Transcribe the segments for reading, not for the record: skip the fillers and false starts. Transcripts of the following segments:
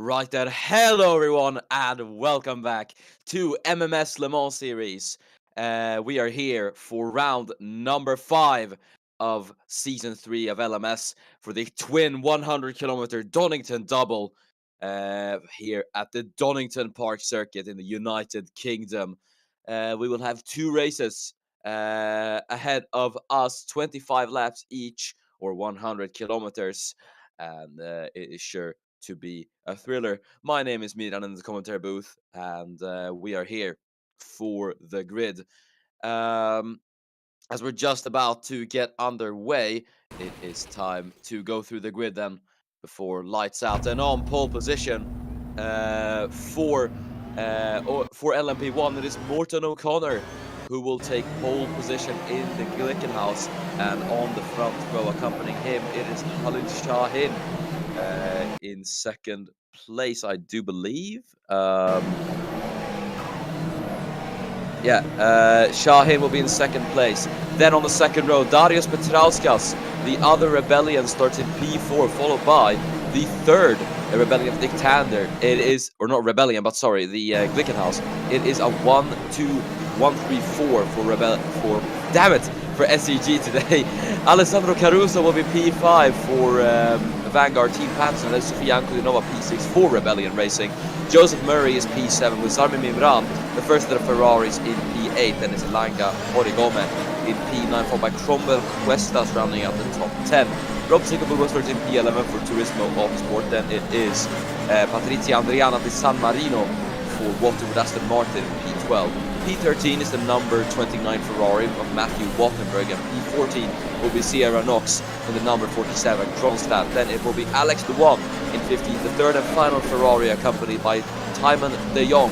Right then, hello everyone, and welcome back to MMS Le Mans series. We are here for round number 5 of season 3 of LMS for the twin 100-kilometer Donington double here at the Donington Park circuit in the United Kingdom. We will have 2 races ahead of us, 25 laps each, or 100 kilometers, and it is sure to be a thriller. My name is Miran in the commentary booth, and we are here for the grid. As we're just about to get underway, it is time to go through the grid then before lights out. And on pole position for LMP1, it is Morton O'Connor who will take pole position in the Glickenhaus, and on the front row accompanying him, it is Khalid Shahin in second place, I do believe. Shahin will be in second place. Then on the second row, Darius Petrauskas, the other Rebellion, starts in P4, followed by the third Rebellion of Dick Tander. It is, or not Rebellion, but sorry, the Glickenhaus. It is a 1-2-1-3-4 for SEG today. Alessandro Caruso will be P5 for Vanguard Team Patterson. That's Sofia Ankudinova P6 for Rebellion Racing. Joseph Murray is P7 with Sarmi Mimran, the first of the Ferraris, in P8. Then it's Langa Horigome in P9, followed by Cromwell Cuestas rounding out the top 10. Rob Sigurd starts in P11 for Turismo Motorsport. Then it is Patrizia Andriana di San Marino for Waterwood Aston Martin in P12. P13 is the number 29 Ferrari of Matthew Wattenberg, and P14 will be Sierra Knox in the number 47 Kronstadt. Then it will be Alex de One in 15, the third and final Ferrari, accompanied by Timon de Jong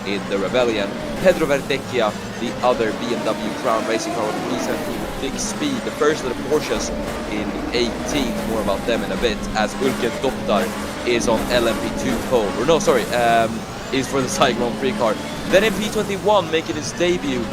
in the Rebellion. Pedro Verdecchia, the other BMW Crown Racing car with P17 Big Speed, the first of the Porsches in 18th. More about them in a bit, as Ulke Dottar is on LMP2 pole. Or no, sorry, is for the Cyclone Grand Prix car. Then in P21, making his debut in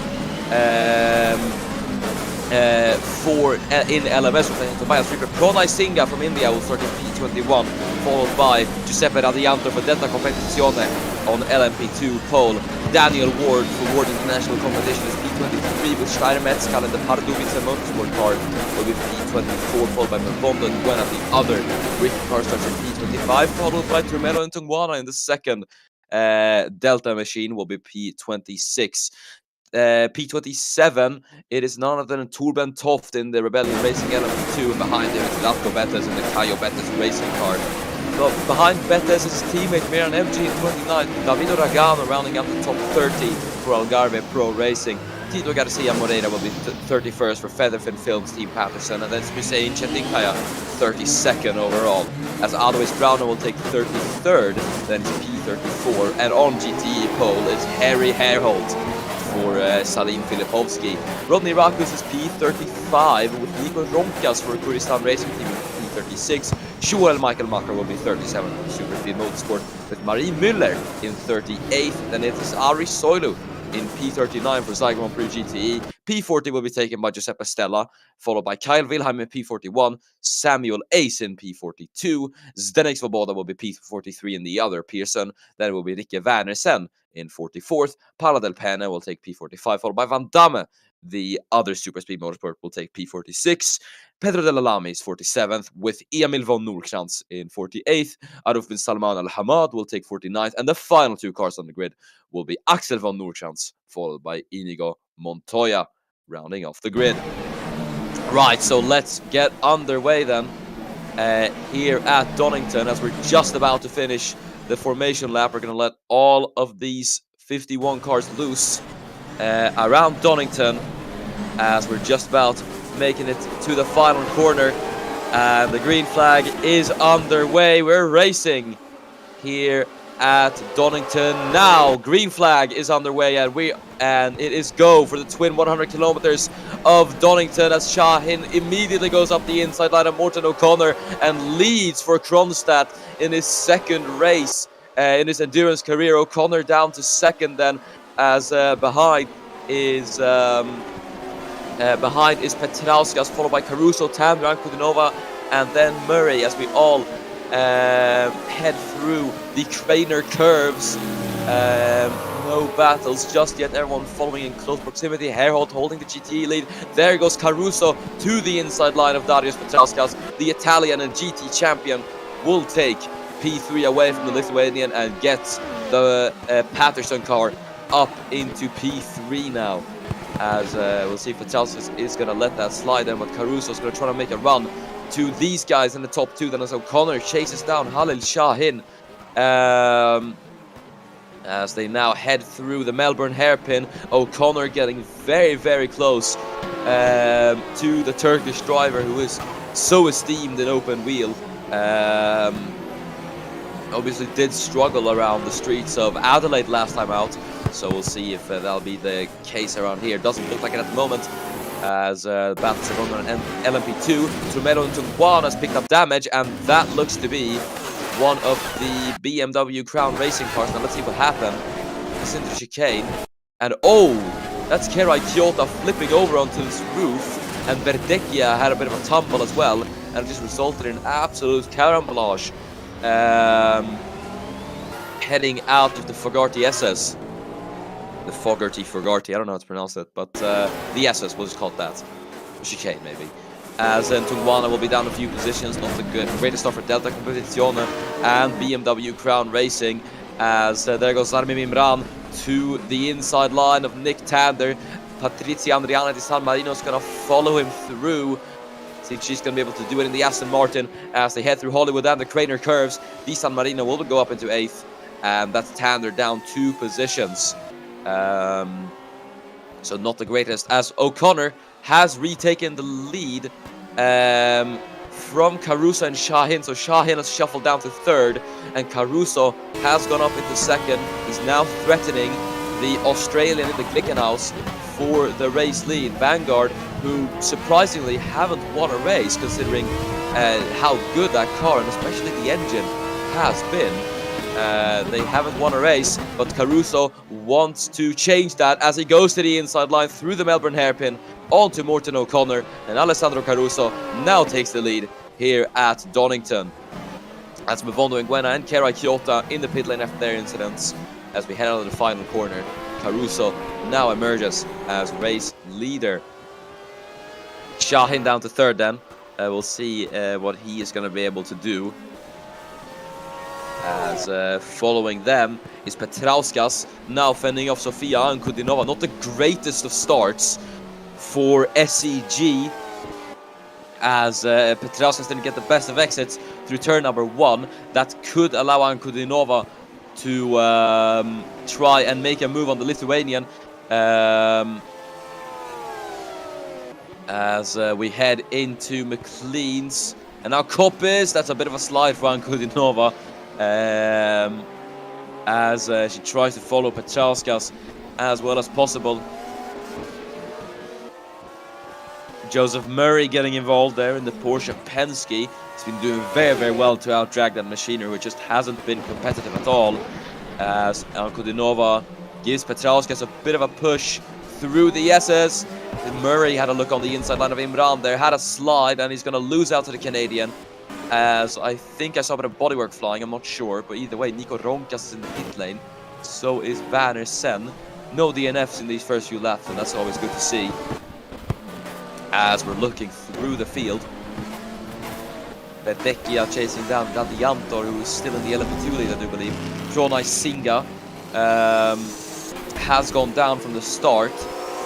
LMS with Tobias Reaper, Pranay Singha from India will start in P21, followed by Giuseppe Radianto for Delta Competizione on LMP2 pole. Daniel Ward for Ward International Competition is P23 with Steiner Metzgal and the Pardubice Motorsport car will be P24, followed by Melbondo Duena, the other Ricky car starts in P25, followed by Trumelo and Tungwana in the second. Delta machine will be P26. P27, it is none other than Torben Toft in the Rebellion Racing LMP2, and behind him is Latko Bettes in the Caio Bettes racing car. But behind Bettes is his teammate Miran MG in 29, Davido Ragano rounding up the top 30 for Algarve Pro Racing. Tito Garcia Moreira will be 31st for Featherfin Films Team Patterson, and then Hussein Chetinkaya 32nd overall, as Alois Browner will take 33rd, then it's P34, and on GTE pole is Harry Hareholt for Salim Filipovsky. Rodney Rakus is P35 with Nico Ronkas for Kurdistan Racing Team P36. Shuel Michael Macker will be 37 for Superspeed Motorsport with Marie Müller in 38th. Then it is Ari Soilu in P39 for Cyclone Grand Prix GTE. P40 will be taken by Giuseppe Stella, followed by Kyle Wilhelm in P41, Samuel Ace in P42, Zdenek Svoboda will be P43 in the other Pearson, then it will be Rikke Wernersen in 44th, Paula Del Pena will take P45, followed by Van Damme, the other Super Speed Motorsport, will take P46, Pedro de la Lamy is 47th, with Emil von Nordkrantz in 48th, Aruf bin Salman Al-Hamad will take 49th, and the final 2 cars on the grid will be Axel von Nordkrantz, followed by Inigo Montoya, rounding off the grid. Right, so let's get underway then here at Donington, as we're just about to finish the formation lap. We're going to let all of these 51 cars loose around Donington, as we're just about making it to the final corner, and the green flag is underway. We're racing here at Donington now. Green flag is underway, and it is go for the twin 100 kilometers of Donington, as Shahin immediately goes up the inside line of Morton O'Connor and leads for Kronstadt in his second race in his endurance career. O'Connor down to second then, as behind is Petrauskas, followed by Caruso, Tander, Ankudinova, and then Murray, as we all head through the Craner curves. No battles just yet, everyone following in close proximity. Herhold holding the GTE lead. There goes Caruso to the inside line of Darius Petrauskas. The Italian and GT champion will take P3 away from the Lithuanian and gets the Patterson car up into P3 now. As we'll see if Petrauskas is going to let that slide then, but Caruso is going to try to make a run to these guys in the top two. Then as O'Connor chases down Halil Shahin. As they now head through the Melbourne hairpin. O'Connor getting very, very close to the Turkish driver who is so esteemed in open wheel. Obviously did struggle around the streets of Adelaide last time out, so we'll see if that'll be the case around here. Doesn't look like it at the moment, as battles are going on in LMP2. Trumero and Tungwan has picked up damage, and that looks to be one of the BMW Crown Racing cars. Now let's see what happened. It's into the chicane, and oh, that's Kerai Kyoto flipping over onto this roof, and Verdecchia had a bit of a tumble as well, and it just resulted in absolute carambolage. Heading out of the Fogarty SS. The Fogarty, I don't know how to pronounce it, but the SS, we'll just call it that. Chicane, maybe. As Tungwana will be down a few positions, not the greatest start for Delta Competizione and BMW Crown Racing. As there goes Armin Imran to the inside line of Nick Tander. Patrizia Andriana di San Marino is going to follow him through. See if she's going to be able to do it in the Aston Martin as they head through Hollywood and the Craner curves. Di San Marino will go up into 8th, and that's Tander down 2 positions. So not the greatest, as O'Connor has retaken the lead from Caruso and Shahin. So Shahin has shuffled down to 3rd, and Caruso has gone up into 2nd. He's now threatening the Australian in the Glickenhaus for the race lead. Vanguard, who surprisingly haven't won a race, considering how good that car and especially the engine has been. They haven't won a race, but Caruso wants to change that as he goes to the inside line through the Melbourne hairpin onto Morten O'Connor, and Alessandro Caruso now takes the lead here at Donington. Let's move on to Nguena and Kerai Kyoto in the pit lane after their incidents. As we head out of the final corner, Caruso now emerges as race leader. Shahin down to 3rd then. We'll see what he is going to be able to do. As following them is Petrauskas, now fending off Sofia and Kudinova. Not the greatest of starts for SEG, as Petrauskas didn't get the best of exits through turn number 1. That could allow Ankudinova to try and make a move on the Lithuanian. As we head into McLean's, and now Koppis, that's a bit of a slide for Ankudinova. As she tries to follow Petrauskas as well as possible. Joseph Murray getting involved there in the Porsche Penske. He's been doing very, very well to outdrag that machinery, which just hasn't been competitive at all. As Ankudinova gives Petrauskas a bit of a push through the SS. Murray had a look on the inside line of Imran there, had a slide, and he's going to lose out to the Canadian. As I think I saw a bit of bodywork flying, I'm not sure, but either way, Nico Ronkas is in the pit lane. So is Werner Sen. No DNFs in these first few laps, and that's always good to see. As we're looking through the field, Verdecchia chasing down Dandiantor, who is still in the LMP2 lead, I do believe. Pronai Singha has gone down from the start.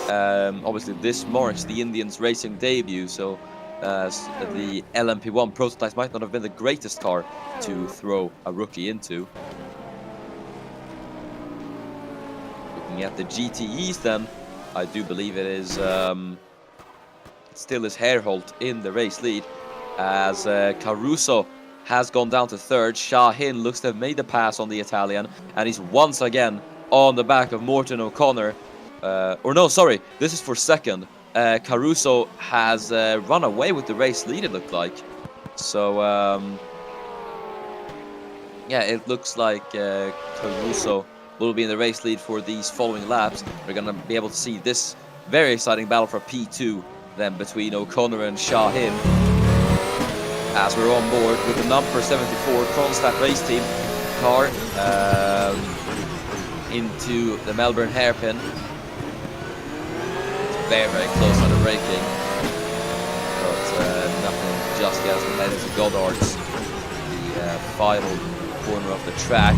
Obviously, this marks the Indians' racing debut, so the LMP1 prototypes might not have been the greatest car to throw a rookie into. Looking at the GTEs then, I do believe it is still is Herholt in the race lead, as Caruso has gone down to 3rd. Shahin looks to have made the pass on the Italian, and he's once again on the back of Morten O'Connor. Or no, sorry, this is for 2nd. Caruso has run away with the race lead, it looked like. So, yeah, it looks like Caruso will be in the race lead for these following laps. We're going to be able to see this very exciting battle for P2 then between O'Connor and Shahin, as we're on board with the number 74 Kronstadt race team car into the Melbourne hairpin. It's very, very close on the braking, but nothing just yet as we head into Goddard's, the final corner of the track.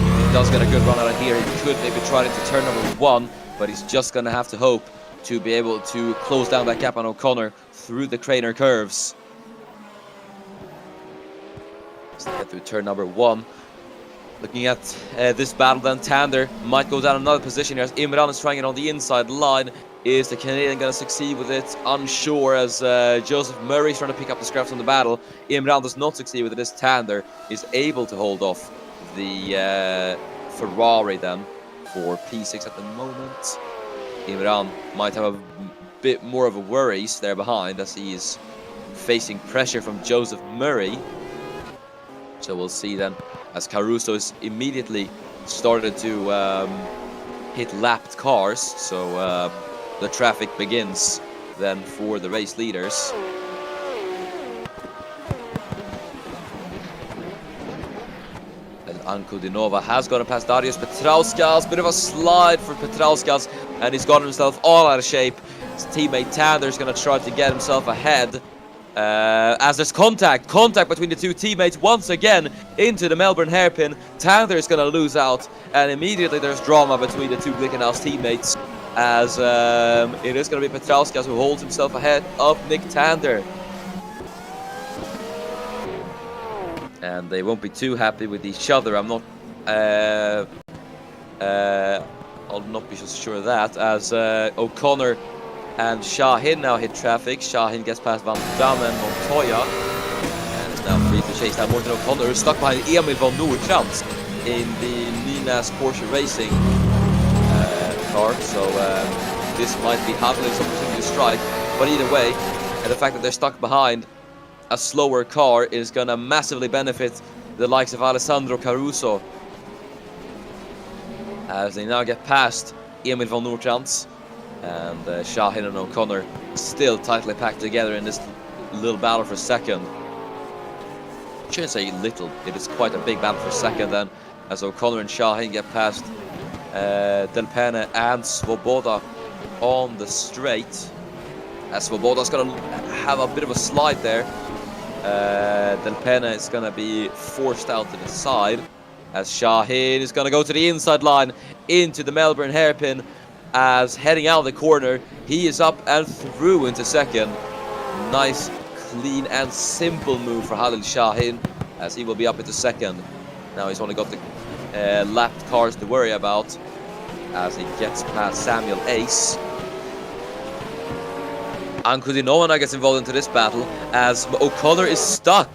He does get a good run out of here. He could maybe try into turn number 1, but he's just going to have to hope to be able to close down that gap on O'Connor through the Craner curves. Let's get through turn number 1. Looking at this battle then, Tander might go down another position here as Imran is trying it on the inside line. Is the Canadian going to succeed with it? Unsure, as Joseph Murray is trying to pick up the scraps from the battle. Imran does not succeed with it as Tander is able to hold off the Ferrari then for P6 at the moment. Imran might have a bit more of a worries there behind as he is facing pressure from Joseph Murray. So we'll see then as Caruso is immediately started to hit lapped cars. So the traffic begins then for the race leaders. And Ankudinova has gotten past Darius Petrauskas. Bit of a slide for Petrauskas, and he's gotten himself all out of shape. His teammate Tander's going to try to get himself ahead. As there's contact between the two teammates once again into the Melbourne hairpin. Tander is going to lose out, and immediately there's drama between the two Glickenhaus teammates, as it is going to be Petrauskas who holds himself ahead of Nick Tander. And they won't be too happy with each other. I'll not be so sure of that, as O'Connor and Shahin now hit traffic. Shahin gets past Van Damme and Montoya, and is now free to chase down Morten O'Connor, who's stuck behind Emil von Nordkrantz in the Ninas Porsche Racing car. So this might be Hadley's opportunity to strike, but either way, and the fact that they're stuck behind a slower car is going to massively benefit the likes of Alessandro Caruso, as they now get past Emil von Nordkrantz. And Shahin and O'Connor still tightly packed together in this little battle for second. I shouldn't say little, it is quite a big battle for second then, as O'Connor and Shahin get past Del Pene and Svoboda on the straight. As Svoboda's going to have a bit of a slide there. Del Pene is going to be forced out to the side, as Shahin is going to go to the inside line into the Melbourne hairpin. As heading out of the corner, he is up and through into second. Nice, clean and simple move for Halil Shahin, as he will be up into second. Now he's only got the lapped cars to worry about as he gets past Samuel Ace. Ankudinova now gets involved into this battle as O'Connor is stuck.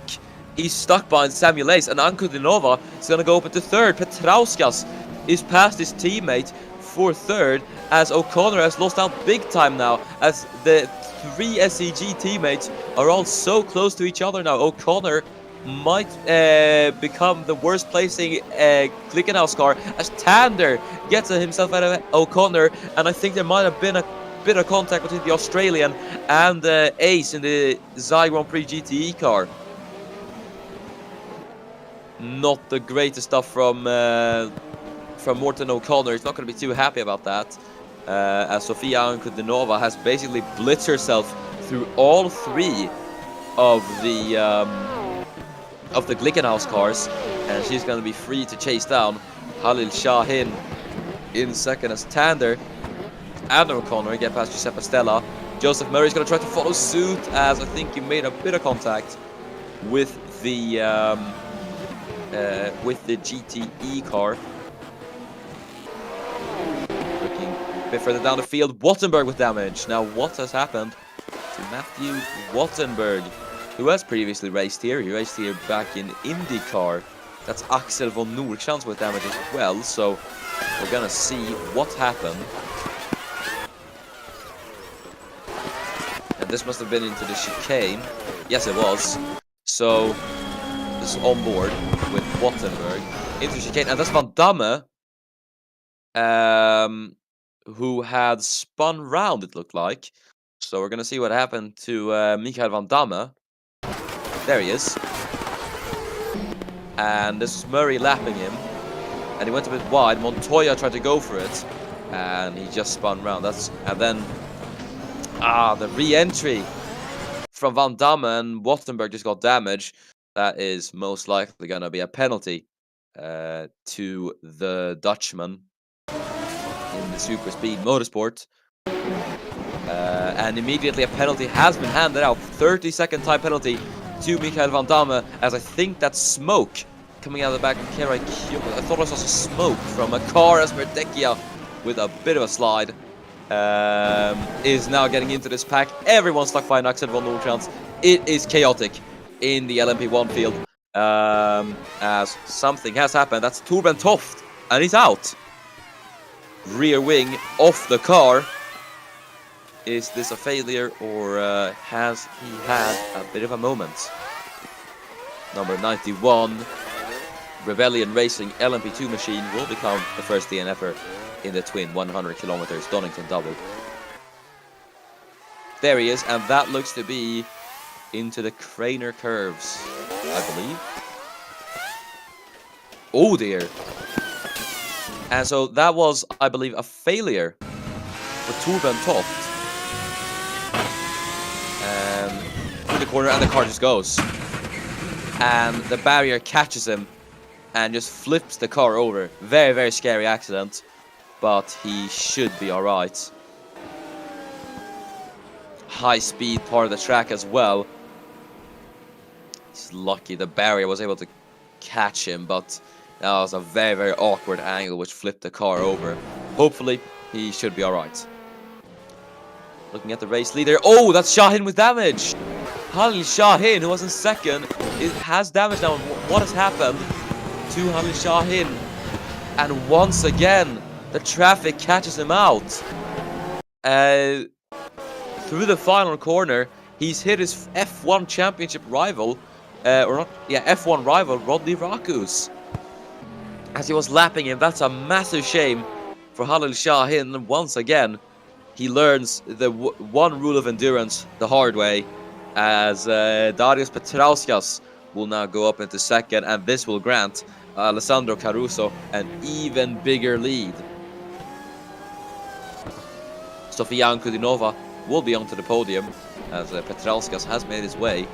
He's stuck behind Samuel Ace, and Ankudinova is going to go up into third. Petrauskas is past his teammate for third, as O'Connor has lost out big time now, as the three SEG teammates are all so close to each other now. O'Connor might become the worst placing Glickenhaus car, as Tander gets himself out of O'Connor, and I think there might have been a bit of contact between the Australian and Ace in the Zai Grand Prix GTE car. Not the greatest stuff from Morten O'Connor. He's not going to be too happy about that, as Sofia Ankudinova has basically blitzed herself through all three of the Glickenhaus cars, and she's going to be free to chase down Halil Shahin in second, as Tander and O'Connor get past Giuseppe Stella. Joseph Murray's going to try to follow suit, as I think he made a bit of contact with the GTE car. A bit further down the field, Wattenberg with damage. Now, what has happened to Matthew Wattenberg, who has previously raced here? He raced here back in IndyCar. That's Axel von Nordkrantz with damage as well, so we're gonna see what happened. And this must have been into the chicane. Yes, it was. So this is on board with Wattenberg into the chicane, and that's Van Damme, who had spun round, it looked like. So we're going to see what happened to Mikael Van Damme. There he is. And this is Murray lapping him. And he went a bit wide. Montoya tried to go for it. And he just spun round. And then the re-entry from Van Damme, and Wattenberg just got damaged. That is most likely going to be a penalty to the Dutchman in the Super Speed Motorsport. And immediately a penalty has been handed out. 30-second time penalty to Michael Van Damme, as I think that smoke coming out of the back of Kerai Kyoto. I thought I saw some smoke from a car as Verdecchia, with a bit of a slide, is now getting into this pack. Everyone's stuck by an Axel von Nordstrand. It is chaotic in the LMP1 field, as something has happened. That's Torben Toft, and he's out. Rear wing off the car. Is this a failure, or has he had a bit of a moment? Number 91, Rebellion Racing LMP2 machine, will become the first DNFer in the twin 100 kilometers Donington double. There he is, and that looks to be into the Craner curves, I believe. Oh dear. And so that was, I believe, a failure for Torben Toft. Through the corner, and the car just goes. And the barrier catches him and just flips the car over. Very, very scary accident, but he should be alright. High speed part of the track as well. He's lucky the barrier was able to catch him, but that was a very, very awkward angle which flipped the car over. Hopefully, he should be alright. Looking at the race leader. Oh, that's Shahin with damage. Halil Shahin, who was in second, has damage now. What has happened to Halil Shahin? And once again, the traffic catches him out. Through the final corner, he's hit his F1 championship rival, F1 rival, Rodney Rakus. As he was lapping him. That's a massive shame for Halil Shahin. And once again, he learns the one rule of endurance the hard way, as Darius Petrauskas will now go up into second, and this will grant Alessandro Caruso an even bigger lead. Sofia Ankudinova will be onto the podium, as Petrauskas has made his way.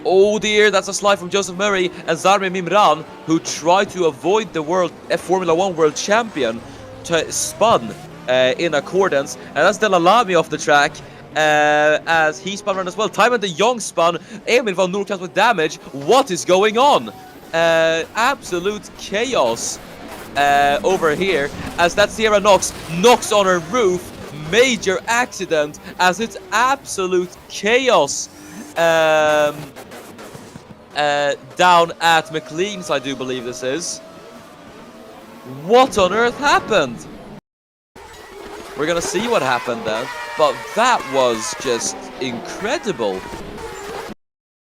Oh dear, that's a slide from Joseph Murray, and Zarmi Mimran, who tried to avoid the Formula 1 world champion, spun in accordance, and that's Delalami off the track, as he spun around as well. Timon de Jong spun. Emil van Nordkrans with damage. What is going on? Absolute chaos over here, as that Sierra knocks on her roof. Major accident, as it's absolute chaos down at McLean's, I do believe this is. What on earth happened? We're gonna see what happened then, but that was just incredible.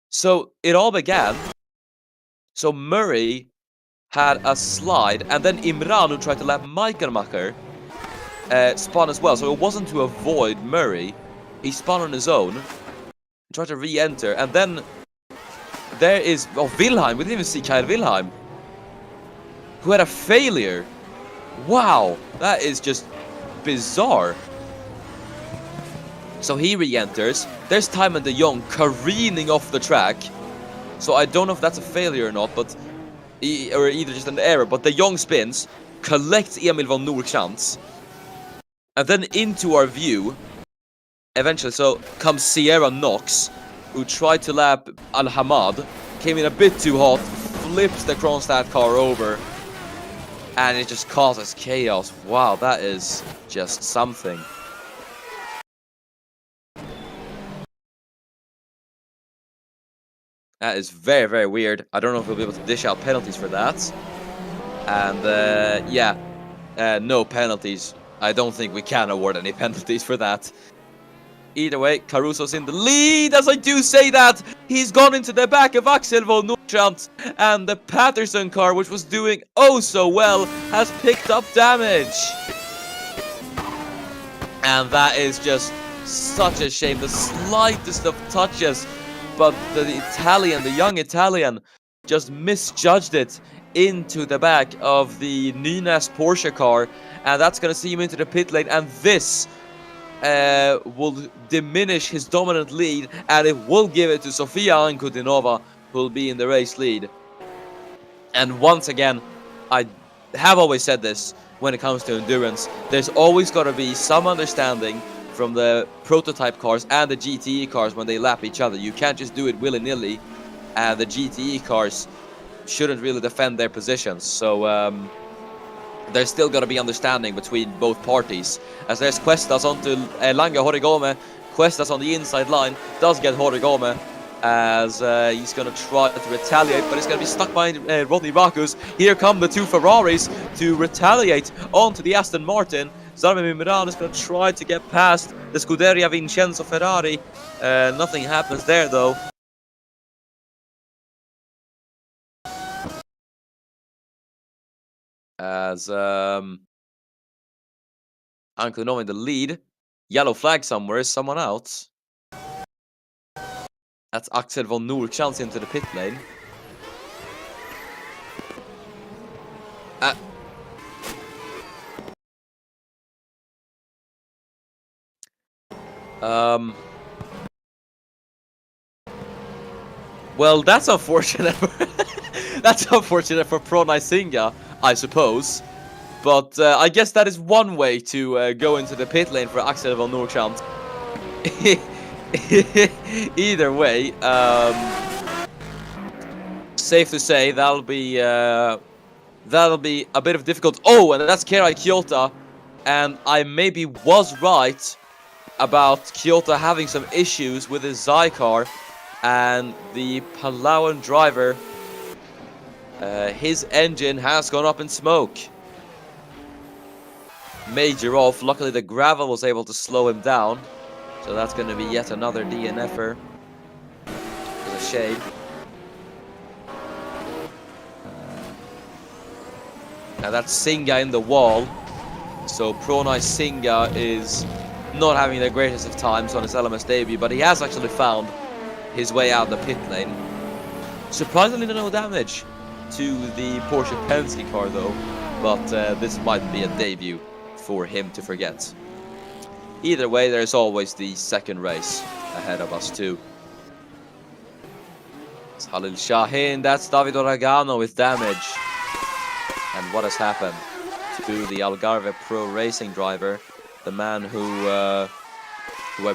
So it all began. So Murray had a slide, and then Imran, who tried to lap Meikermacher, spun as well. So it wasn't to avoid Murray. He spun on his own, tried to re-enter, and then there is Wilhelm. We didn't even see Kyle Wilhelm, who had a failure. Wow, that is just bizarre. So he re-enters. There's Timon de Jong careening off the track. So I don't know if that's a failure or not, but or either just an error. But de Jong spins, collects Emil van Nordkrans, and then into our view, eventually, so comes Sierra Knox, who tried to lap Al-Hamad, came in a bit too hot, flips the Kronstadt car over, and it just causes chaos. Wow, that is just something. That is very, very weird. I don't know if we'll be able to dish out penalties for that. And no penalties. I don't think we can award any penalties for that. Either way, Caruso's in the lead. As I do say that, he's gone into the back of Axel von Nordstrand, and the Patterson car, which was doing oh so well, has picked up damage. And that is just such a shame. The slightest of touches but the Italian, the young Italian, just misjudged it into the back of the Nunez Porsche car, and that's going to see him into the pit lane, and this will diminish his dominant lead, and it will give it to Sofia Ankutinova, who will be in the race lead. And once again, I have always said this when it comes to endurance, there's always got to be some understanding from the prototype cars and the GTE cars when they lap each other. You can't just do it willy-nilly, and the GTE cars shouldn't really defend their positions. So there's still got to be understanding between both parties. As there's Cuestas onto Lange Horigome. Cuestas on the inside line does get Horigome, as he's going to try to retaliate, but he's going to be stuck by Rodney Rakus. Here come the two Ferraris to retaliate onto the Aston Martin. Zarmi Miran is going to try to get past the Scuderia Vincenzo Ferrari. Nothing happens there, though. As Ankutinova in the lead. Yellow flag somewhere. Is someone out? That's Axel von Nurchans into the pit lane. Well, that's unfortunate. That's unfortunate for Pro Nysinga, I suppose. But I guess that is one way to go into the pit lane for Axel von Nurchans. Either way, safe to say that'll be a bit of difficult. Oh, and that's Kerai Kyoto, and I maybe was right about Kyoto having some issues with his Zycar, and the Palawan driver, his engine has gone up in smoke. Major off. Luckily the gravel was able to slow him down. So that's going to be yet another DNFer. It's a shame. Now that's Singa in the wall. So Pro Nysinga is not having the greatest of times on his LMS debut, but he has actually found his way out of the pit lane. Surprisingly no damage to the Porsche Penske car though, but this might be a debut for him to forget. Either way, there's always the second race ahead of us too. It's Halil Shahin, that's David Oragano with damage. And what has happened to the Algarve Pro Racing driver, the man who I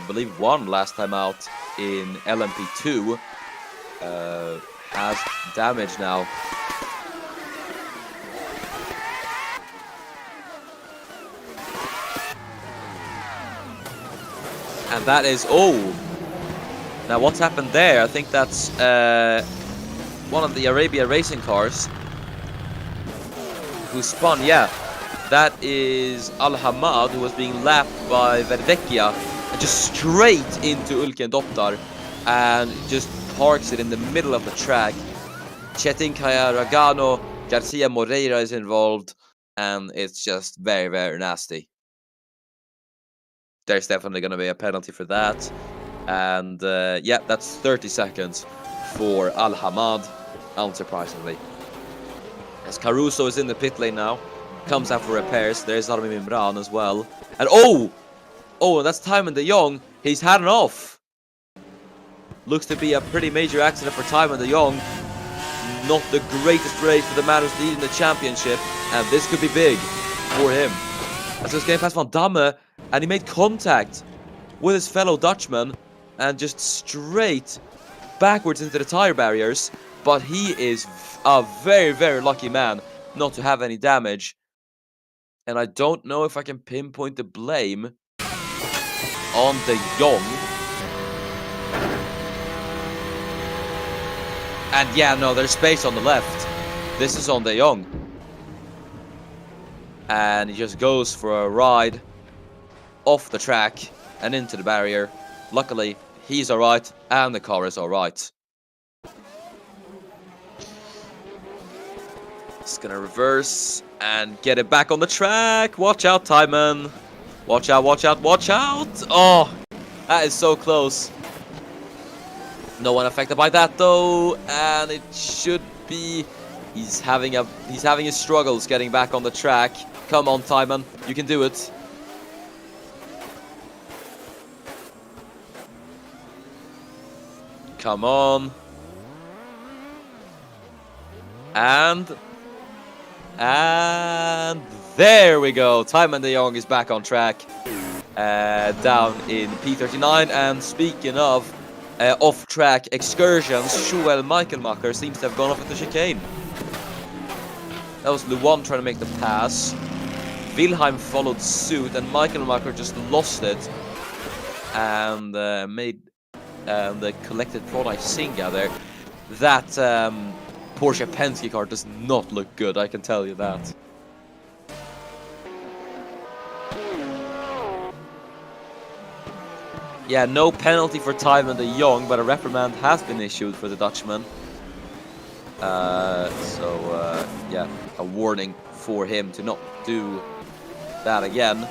believe won last time out in LMP2, has damage now. And that is, oh, now what's happened there? I think that's one of the Arabia Racing cars who spun, yeah. That is Al-Hamad, who was being lapped by Verdecchia, and just straight into Ulken Doptar, and just parks it in the middle of the track. Chetin Kaya Ragano, Garcia Moreira is involved, and it's just very, very nasty. There's definitely going to be a penalty for that. And yeah, that's 30 seconds for Al-Hamad, unsurprisingly. As Caruso is in the pit lane now, comes out for repairs. There's Armin Imran as well. And oh, that's Tymon de Jong. He's had enough. Looks to be a pretty major accident for Tymon de Jong. Not the greatest race for the man who's leading the championship, and this could be big for him. As he's getting past Van Damme, and he made contact with his fellow Dutchman and just straight backwards into the tire barriers. But he is a very, very lucky man not to have any damage. And I don't know if I can pinpoint the blame on De Jong. And yeah, no, there's space on the left. This is on De Jong. And he just goes for a ride off the track and into the barrier. Luckily, he's alright and the car is alright. It's gonna reverse and get it back on the track. Watch out, Tymon. Watch out, watch out, watch out. Oh, that is so close. No one affected by that though, and it should be. He's having his struggles getting back on the track. Come on, Timon, you can do it. Come on. And there we go. Timon de Jong is back on track. Down in P39. And speaking of off-track excursions, Joel Michaelmacher seems to have gone off at the chicane. That was Luan trying to make the pass. Wilhelm followed suit, and Michaelmacher just lost it and collected Prodaj Singa there. That Porsche Penske car does not look good, I can tell you that. Yeah, no penalty for Timon de Jong, but a reprimand has been issued for the Dutchman. Yeah, a warning for him to not do that again.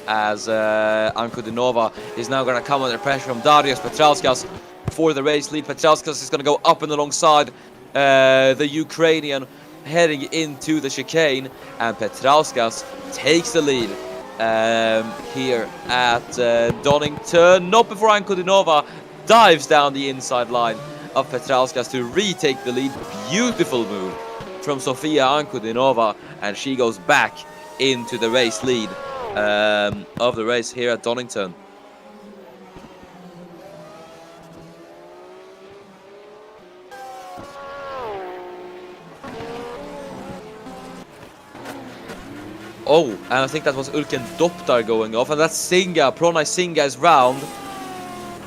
As Ankudinova is now going to come under pressure from Darius Petrauskas for the race lead. Petrauskas is going to go up and alongside the Ukrainian, heading into the chicane, and Petrauskas takes the lead here at Donington. Not before Ankudinova dives down the inside line of Petrauskas to retake the lead. Beautiful move from Sofia Ankudinova, and she goes back into the race lead of the race here at Donington. Oh, and I think that was Ulken Doptar going off, and that's Singa. Pronaj Singa is round.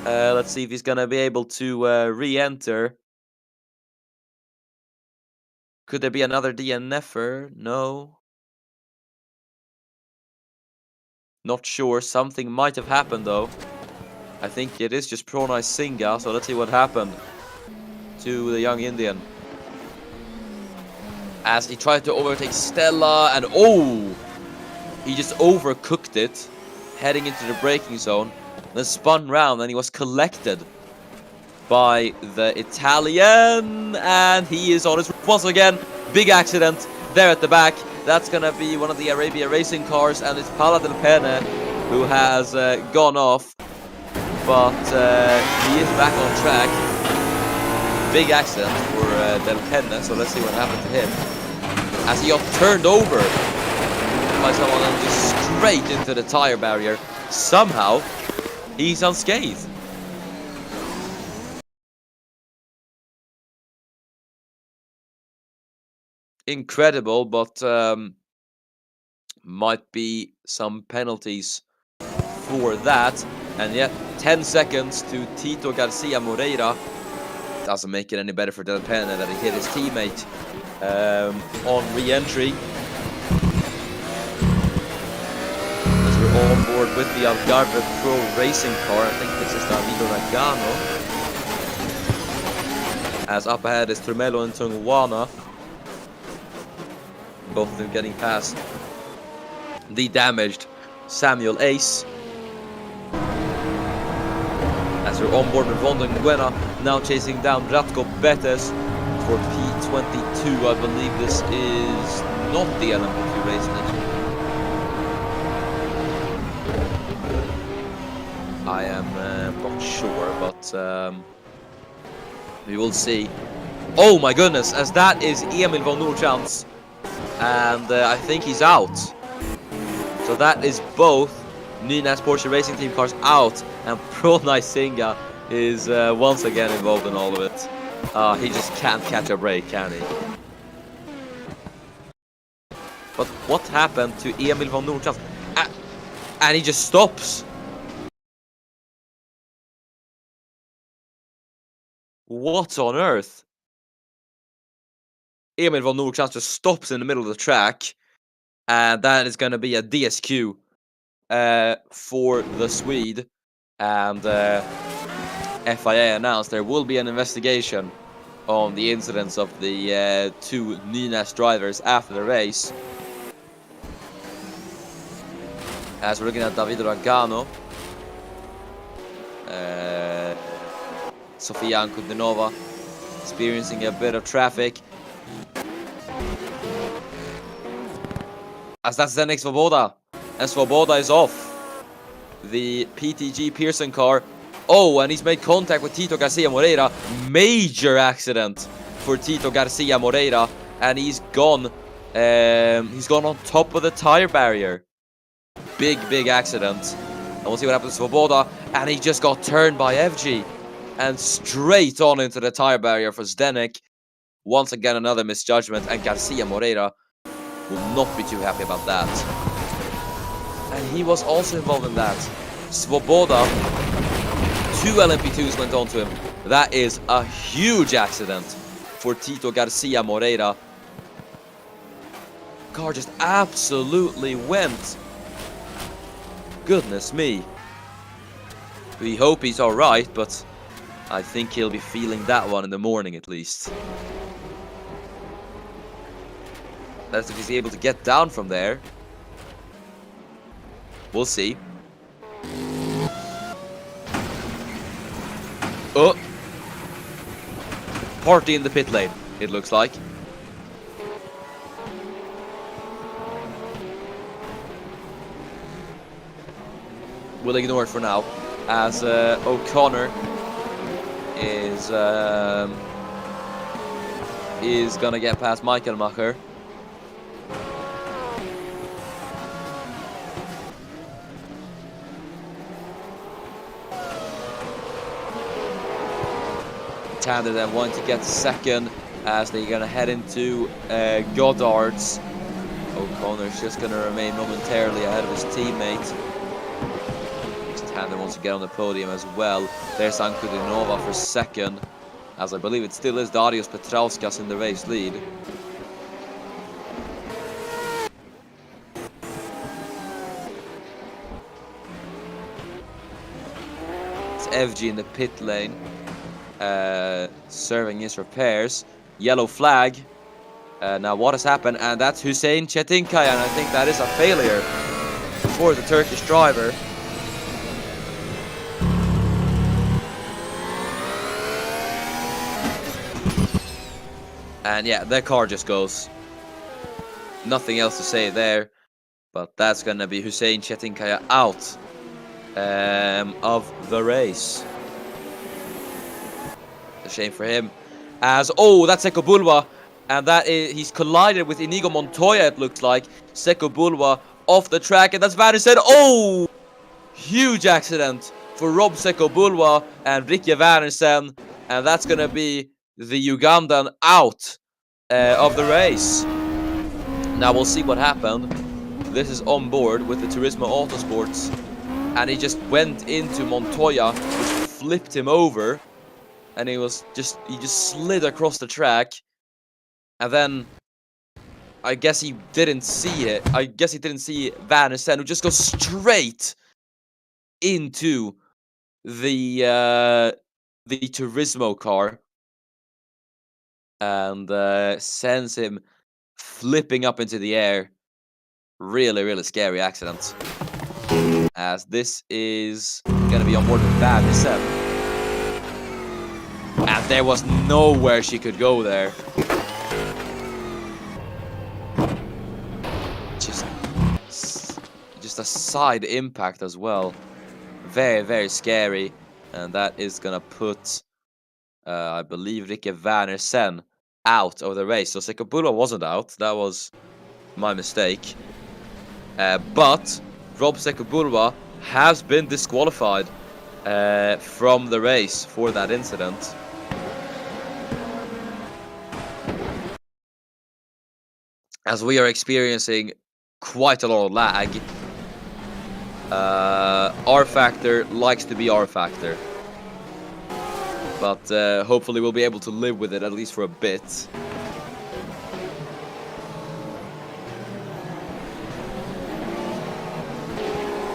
Let's see if he's gonna be able to re-enter. Could there be another DNFer? No. Not sure. Something might have happened though. I think it is just Pronaj Singa, so let's see what happened to the young Indian. As he tried to overtake Stella, and oh! He just overcooked it, heading into the braking zone, then spun round, and he was collected by the Italian, and he is on his once again. Big accident there at the back. That's gonna be one of the Arabia racing cars, and it's Pala Del Pene who has gone off, but he is back on track. Big accident for Del Pene, so let's see what happened to him as he got turned over by someone and just straight into the tire barrier. Somehow he's unscathed. Incredible, but might be some penalties for that. And yet 10 seconds to Tito Garcia Moreira. Doesn't make it any better for Del Pene that he hit his teammate on re-entry. As we're on board with the Algarve Pro racing car, I think this is Davido Ragano. As up ahead is Tremelo and Tungwana. Both of them getting past the damaged Samuel Ace. As we're on board with Rondo Nguena, now chasing down Ratko Betes for P22. I believe this is not the LMP2 race next. I am not sure, but we will see. Oh my goodness, as that is Emil von Nordschans. And I think he's out. So that is both Nynas Porsche Racing Team cars out, and Pronaj Singa is once again involved in all of it. He just can't catch a break, can he? But what happened to Emil von Nordschans? And he just stops. What on earth? Emil von Nordschans just stops in the middle of the track, and that is going to be a DSQ for the Swede. And FIA announced there will be an investigation on the incidents of the two Nynas drivers after the race. As we're looking at Davido Ragano, Sofia Ankudinova experiencing a bit of traffic. As that's Zdenek Svoboda. And Svoboda is off. The PTG Pearson car. Oh, and he's made contact with Tito Garcia Moreira. Major accident for Tito Garcia Moreira. And he's gone. He's gone on top of the tire barrier. Big accident. And we'll see what happens to Svoboda. And he just got turned by FG. And straight on into the tire barrier for Zdenek. Once again, another misjudgment. And Garcia Moreira will not be too happy about that. And he was also involved in that. Svoboda, 2 LMP2s went on to him. That is a huge accident for Tito Garcia Moreira. Car just absolutely went. Goodness me. We hope he's alright, but I think he'll be feeling that one in the morning at least. That's if he's able to get down from there. We'll see. Oh! Party in the pit lane, it looks like. We'll ignore it for now, as O'Connor is gonna get past Michael Macher. Tander then wanting to get second as they're gonna head into Goddard's. O'Connor's just gonna remain momentarily ahead of his teammate. Tander wants to get on the podium as well. There's Ankudinova for second, as I believe it still is Darius Petrauskas in the race lead. It's FG in the pit lane. Serving his repairs. Yellow flag. Now what has happened? And that's Hüseyin Çetinkaya, and I think that is a failure for the Turkish driver. And yeah, their car just goes. Nothing else to say there. But that's gonna be Hüseyin Çetinkaya out of the race. A shame for him. As that's Seko Bulwa, and that is he's collided with Inigo Montoya. It looks like Seko Bulwa off the track, and that's Vandersen. Oh, huge accident for Rob Seko Bulwa and Ricky Vandersen, and that's gonna be the Ugandan out of the race. Now we'll see what happened. This is on board with the Turismo Autosports, and he just went into Montoya, which flipped him over. And he just slid across the track, and then I guess he didn't see it. I guess he didn't see Vandersen, who just goes straight into the Turismo car and sends him flipping up into the air. Really scary accident. As this is gonna be on board with Vandersen. And there was nowhere she could go there. Just a side impact as well. Very scary. And that is gonna put, I believe, Ricky Vandersen out of the race. So Seko Bulwa wasn't out. That was my mistake. But Rob Seko Bulwa has been disqualified from the race for that incident. As we are experiencing quite a lot of lag. R Factor likes to be R Factor. But hopefully we'll be able to live with it at least for a bit.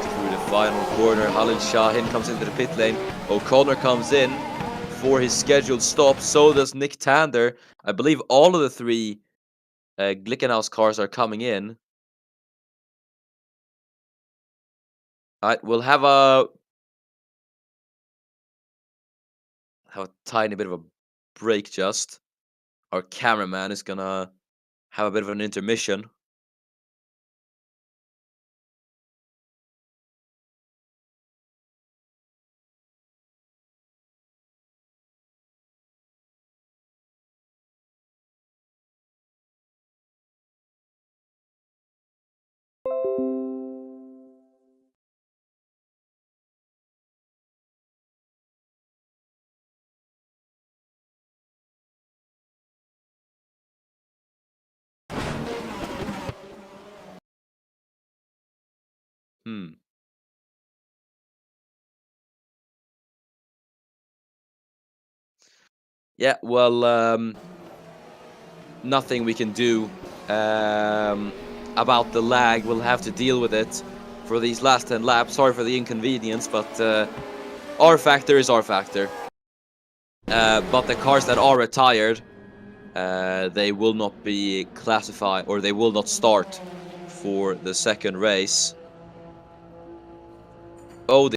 Through the final corner, Khalid Shahin comes into the pit lane. O'Connor comes in for his scheduled stop. So does Nick Tander. I believe all of the three Glickenhaus cars are coming in. Alright, we'll have have a tiny bit of a break just. Our cameraman is gonna have a bit of an intermission. Hmm. Yeah, well, nothing we can do about the lag. We'll have to deal with it for these last 10 laps. Sorry for the inconvenience, but our factor is our factor. But the cars that are retired, they will not be classified, or they will not start for the second race. Oh,